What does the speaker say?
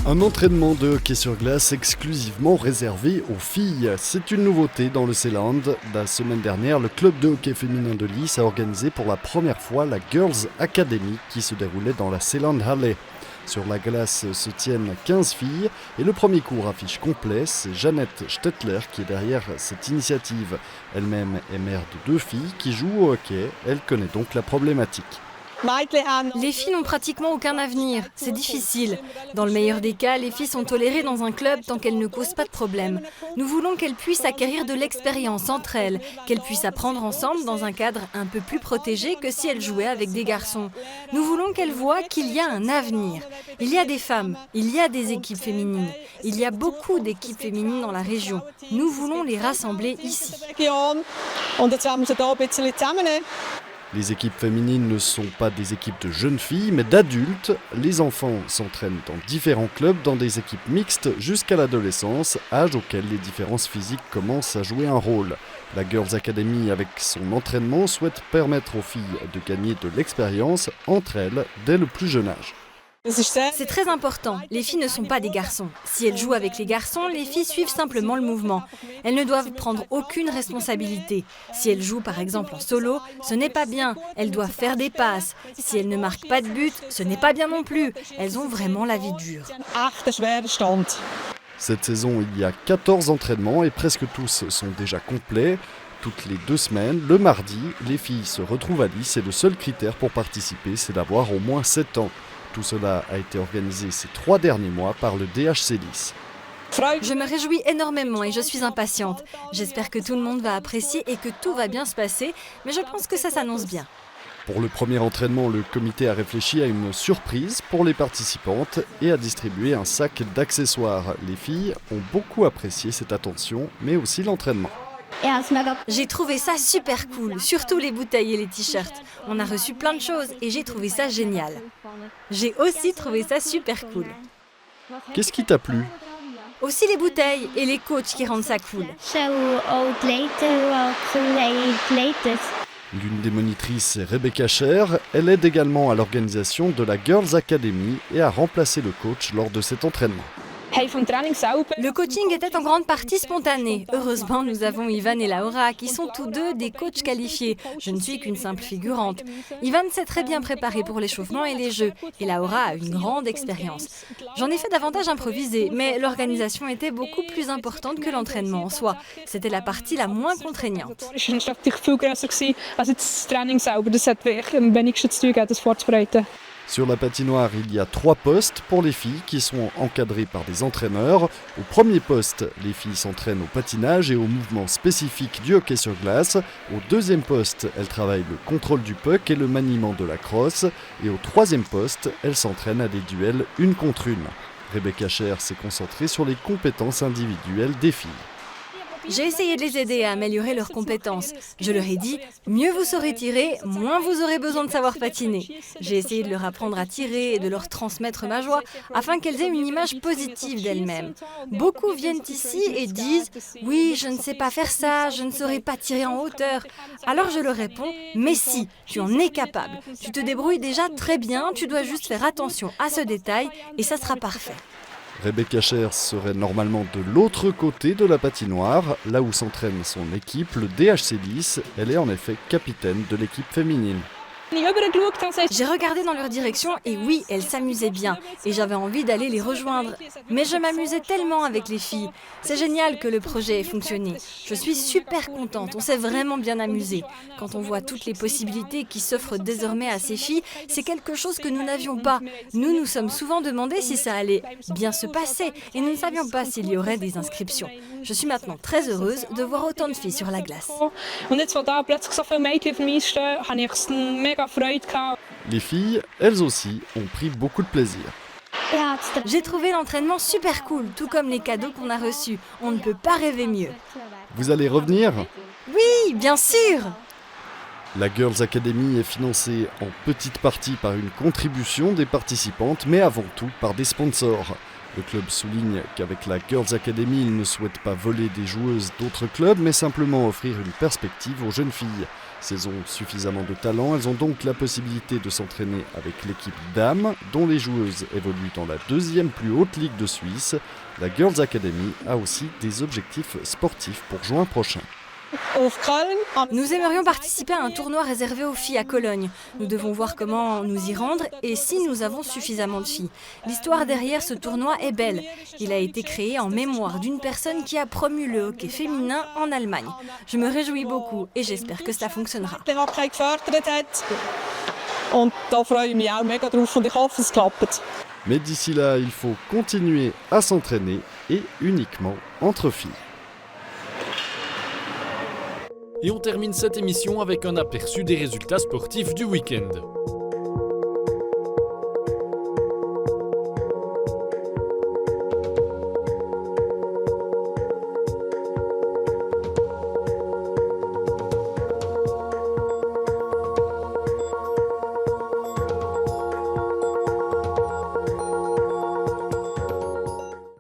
Un entraînement de hockey sur glace exclusivement réservé aux filles. C'est une nouveauté dans le Seeland. La semaine dernière, le club de hockey féminin de Lys a organisé pour la première fois la Girls Academy qui se déroulait dans la Seeland Halle. Sur la glace se tiennent 15 filles et le premier cours affiche complet. C'est Jeannette Stettler qui est derrière cette initiative. Elle-même est mère de 2 filles qui jouent au hockey. Elle connaît donc la problématique. Les filles n'ont pratiquement aucun avenir, c'est difficile. Dans le meilleur des cas, les filles sont tolérées dans un club tant qu'elles ne causent pas de problème. Nous voulons qu'elles puissent acquérir de l'expérience entre elles, qu'elles puissent apprendre ensemble dans un cadre un peu plus protégé que si elles jouaient avec des garçons. Nous voulons qu'elles voient qu'il y a un avenir. Il y a des femmes, il y a des équipes féminines. Il y a beaucoup d'équipes féminines dans la région. Nous voulons les rassembler ici. Les équipes féminines ne sont pas des équipes de jeunes filles, mais d'adultes. Les enfants s'entraînent dans différents clubs, dans des équipes mixtes jusqu'à l'adolescence, âge auquel les différences physiques commencent à jouer un rôle. La Girls Academy, avec son entraînement, souhaite permettre aux filles de gagner de l'expérience entre elles dès le plus jeune âge. C'est très important, les filles ne sont pas des garçons. Si elles jouent avec les garçons, les filles suivent simplement le mouvement. Elles ne doivent prendre aucune responsabilité. Si elles jouent par exemple en solo, ce n'est pas bien, elles doivent faire des passes. Si elles ne marquent pas de but, ce n'est pas bien non plus. Elles ont vraiment la vie dure. Cette saison, il y a 14 entraînements et presque tous sont déjà complets. Toutes les 2 semaines, le mardi, les filles se retrouvent à Lys et le seul critère pour participer, c'est d'avoir au moins 7 ans. Tout cela a été organisé ces 3 derniers mois par le DHC Lys. Je me réjouis énormément et je suis impatiente. J'espère que tout le monde va apprécier et que tout va bien se passer, mais je pense que ça s'annonce bien. Pour le premier entraînement, le comité a réfléchi à une surprise pour les participantes et a distribué un sac d'accessoires. Les filles ont beaucoup apprécié cette attention, mais aussi l'entraînement. J'ai trouvé ça super cool, surtout les bouteilles et les t-shirts. On a reçu plein de choses et j'ai trouvé ça génial. J'ai aussi trouvé ça super cool. Qu'est-ce qui t'a plu ? Aussi les bouteilles et les coachs qui rendent ça cool. L'une des monitrices est Rebecca Scher. Elle aide également à l'organisation de la Girls Academy et a remplacé le coach lors de cet entraînement. Le coaching était en grande partie spontané. Heureusement, nous avons Ivan et Laura qui sont tous deux des coachs qualifiés. Je ne suis qu'une simple figurante. Ivan s'est très bien préparé pour l'échauffement et les jeux. Et Laura a une grande expérience. J'en ai fait davantage improvisé, mais l'organisation était beaucoup plus importante que l'entraînement en soi. C'était la partie la moins contraignante. Sur la patinoire, il y a 3 postes pour les filles qui sont encadrés par des entraîneurs. Au premier poste, les filles s'entraînent au patinage et aux mouvements spécifiques du hockey sur glace. Au deuxième poste, elles travaillent le contrôle du puck et le maniement de la crosse. Et au troisième poste, elles s'entraînent à des duels 1 contre 1. Rebecca Scher s'est concentrée sur les compétences individuelles des filles. J'ai essayé de les aider à améliorer leurs compétences. Je leur ai dit, mieux vous saurez tirer, moins vous aurez besoin de savoir patiner. J'ai essayé de leur apprendre à tirer et de leur transmettre ma joie afin qu'elles aient une image positive d'elles-mêmes. Beaucoup viennent ici et disent, oui, je ne sais pas faire ça, je ne saurais pas tirer en hauteur. Alors je leur réponds, mais si, tu en es capable. Tu te débrouilles déjà très bien, tu dois juste faire attention à ce détail et ça sera parfait. Rebecca Scher serait normalement de l'autre côté de la patinoire, là où s'entraîne son équipe, le DHC Lys. Elle est en effet capitaine de l'équipe féminine. J'ai regardé dans leur direction et oui, elles s'amusaient bien et j'avais envie d'aller les rejoindre. Mais je m'amusais tellement avec les filles. C'est génial que le projet ait fonctionné. Je suis super contente, on s'est vraiment bien amusé. Quand on voit toutes les possibilités qui s'offrent désormais à ces filles, c'est quelque chose que nous n'avions pas. Nous nous sommes souvent demandé si ça allait bien se passer et nous ne savions pas s'il y aurait des inscriptions. Je suis maintenant très heureuse de voir autant de filles sur la glace. Les filles, elles aussi, ont pris beaucoup de plaisir. J'ai trouvé l'entraînement super cool, tout comme les cadeaux qu'on a reçus. On ne peut pas rêver mieux. Vous allez revenir ? Oui, bien sûr! La Girls Academy est financée en petite partie par une contribution des participantes, mais avant tout par des sponsors. Le club souligne qu'avec la Girls Academy, il ne souhaite pas voler des joueuses d'autres clubs, mais simplement offrir une perspective aux jeunes filles. Si elles ont suffisamment de talent, elles ont donc la possibilité de s'entraîner avec l'équipe dames, dont les joueuses évoluent dans la deuxième plus haute ligue de Suisse. La Girls Academy a aussi des objectifs sportifs pour juin prochain. Nous aimerions participer à un tournoi réservé aux filles à Cologne. Nous devons voir comment nous y rendre et si nous avons suffisamment de filles. L'histoire derrière ce tournoi est belle. Il a été créé en mémoire d'une personne qui a promu le hockey féminin en Allemagne. Je me réjouis beaucoup et j'espère que ça fonctionnera. Mais d'ici là, il faut continuer à s'entraîner et uniquement entre filles. Et on termine cette émission avec un aperçu des résultats sportifs du week-end.